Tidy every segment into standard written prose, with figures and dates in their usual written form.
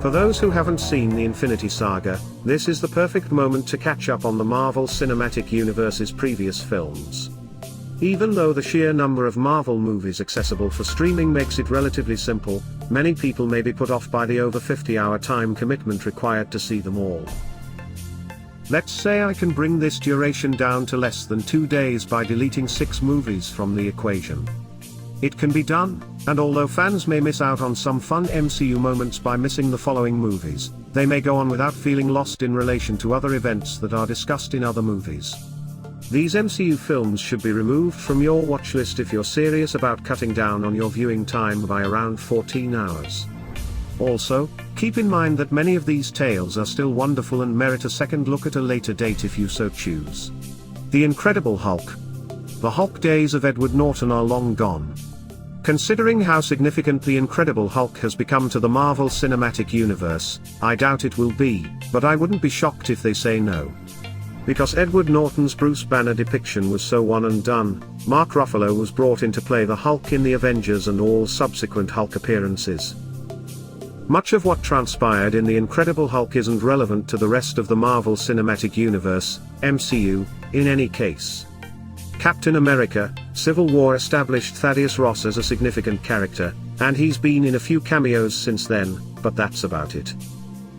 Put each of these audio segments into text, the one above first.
For those who haven't seen the Infinity Saga, this is the perfect moment to catch up on the Marvel Cinematic Universe's previous films. Even though the sheer number of Marvel movies accessible for streaming makes it relatively simple, many people may be put off by the over 50-hour time commitment required to see them all. Let's say I can bring this duration down to less than 2 days by deleting 6 movies from the equation. It can be done, and although fans may miss out on some fun MCU moments by missing the following movies, they may go on without feeling lost in relation to other events that are discussed in other movies. These MCU films should be removed from your watch list if you're serious about cutting down on your viewing time by around 14 hours. Also, keep in mind that many of these tales are still wonderful and merit a second look at a later date if you so choose. The Incredible Hulk. The Hulk days of Edward Norton are long gone. Considering how significant the Incredible Hulk has become to the Marvel Cinematic Universe, I doubt it will be, but I wouldn't be shocked if they say no. Because Edward Norton's Bruce Banner depiction was so one and done, Mark Ruffalo was brought in to play the Hulk in the Avengers and all subsequent Hulk appearances. Much of what transpired in The Incredible Hulk isn't relevant to the rest of the Marvel Cinematic Universe, MCU, in any case. Captain America: Civil War established Thaddeus Ross as a significant character, and he's been in a few cameos since then, but that's about it.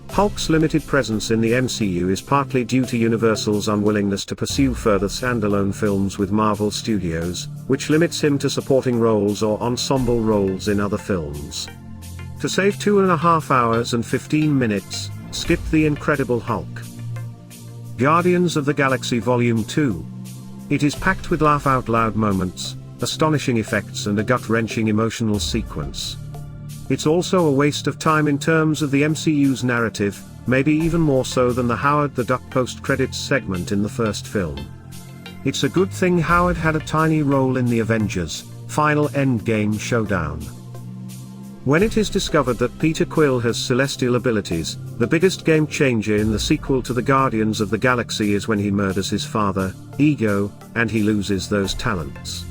Hulk's limited presence in the MCU is partly due to Universal's unwillingness to pursue further standalone films with Marvel Studios, which limits him to supporting roles or ensemble roles in other films. To save 2.5 hours and 15 minutes, skip The Incredible Hulk. Guardians of the Galaxy Volume 2. It is packed with laugh-out-loud moments, astonishing effects and a gut-wrenching emotional sequence. It's also a waste of time in terms of the MCU's narrative, maybe even more so than the Howard the Duck post-credits segment in the first film. It's a good thing Howard had a tiny role in the Avengers final Endgame showdown. When it is discovered that Peter Quill has celestial abilities, the biggest game changer in the sequel to the Guardians of the Galaxy is when he murders his father, Ego, and he loses those talents.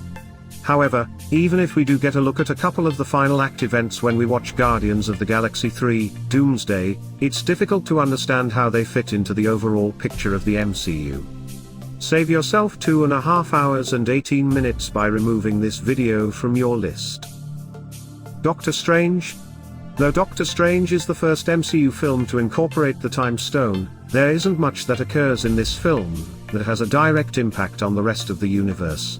However, even if we do get a look at a couple of the final act events when we watch Guardians of the Galaxy 3, Doomsday, it's difficult to understand how they fit into the overall picture of the MCU. Save yourself 2.5 hours and 18 minutes by removing this video from your list. Doctor Strange. Though Doctor Strange is the first MCU film to incorporate the Time Stone, there isn't much that occurs in this film that has a direct impact on the rest of the universe.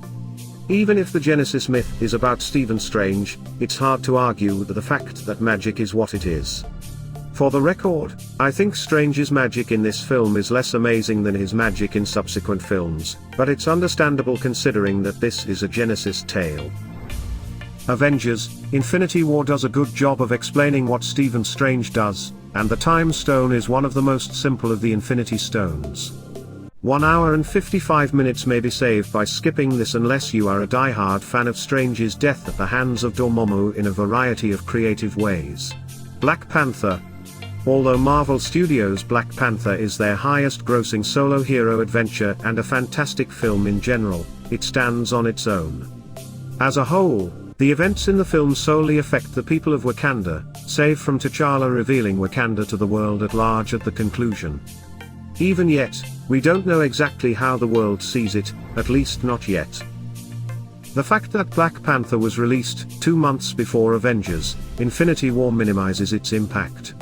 Even if the Genesis myth is about Stephen Strange, it's hard to argue with the fact that magic is what it is. For the record, I think Strange's magic in this film is less amazing than his magic in subsequent films, but it's understandable considering that this is a Genesis tale. Avengers: Infinity War does a good job of explaining what Stephen Strange does, and the Time Stone is one of the most simple of the Infinity Stones. 1 hour and 55 minutes may be saved by skipping this unless you are a die-hard fan of Strange's death at the hands of Dormammu in a variety of creative ways. Black Panther. Although Marvel Studios' Black Panther is their highest-grossing solo hero adventure and a fantastic film in general, it stands on its own. As a whole, the events in the film solely affect the people of Wakanda, save from T'Challa revealing Wakanda to the world at large at the conclusion. Even yet, we don't know exactly how the world sees it, at least not yet. The fact that Black Panther was released 2 months before Avengers: Infinity War minimizes its impact.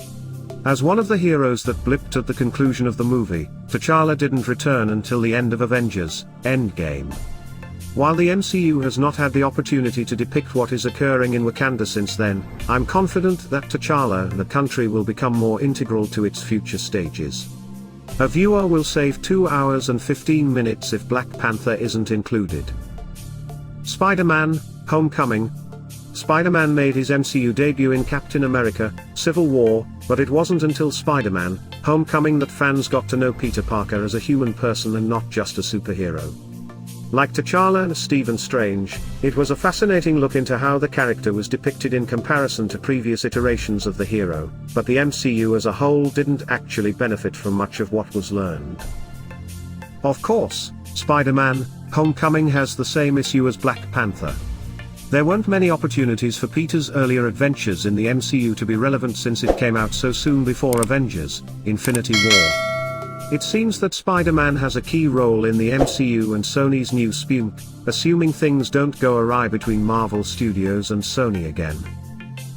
As one of the heroes that blipped at the conclusion of the movie, T'Challa didn't return until the end of Avengers: Endgame. While the MCU has not had the opportunity to depict what is occurring in Wakanda since then, I'm confident that T'Challa and the country will become more integral to its future stages. A viewer will save 2 hours and 15 minutes if Black Panther isn't included. Spider-Man: Homecoming. Spider-Man made his MCU debut in Captain America: Civil War, but it wasn't until Spider-Man: Homecoming that fans got to know Peter Parker as a human person and not just a superhero. Like T'Challa and Stephen Strange, it was a fascinating look into how the character was depicted in comparison to previous iterations of the hero, but the MCU as a whole didn't actually benefit from much of what was learned. Of course, Spider-Man: Homecoming has the same issue as Black Panther. There weren't many opportunities for Peter's earlier adventures in the MCU to be relevant since it came out so soon before Avengers: Infinity War. It seems that Spider-Man has a key role in the MCU and Sony's new spunk, assuming things don't go awry between Marvel Studios and Sony again.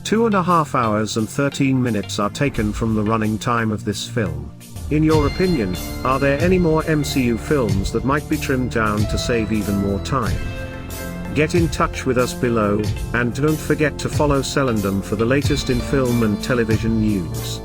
2.5 hours and 13 minutes are taken from the running time of this film. In your opinion, are there any more MCU films that might be trimmed down to save even more time? Get in touch with us below, and don't forget to follow Sellendum for the latest in film and television news.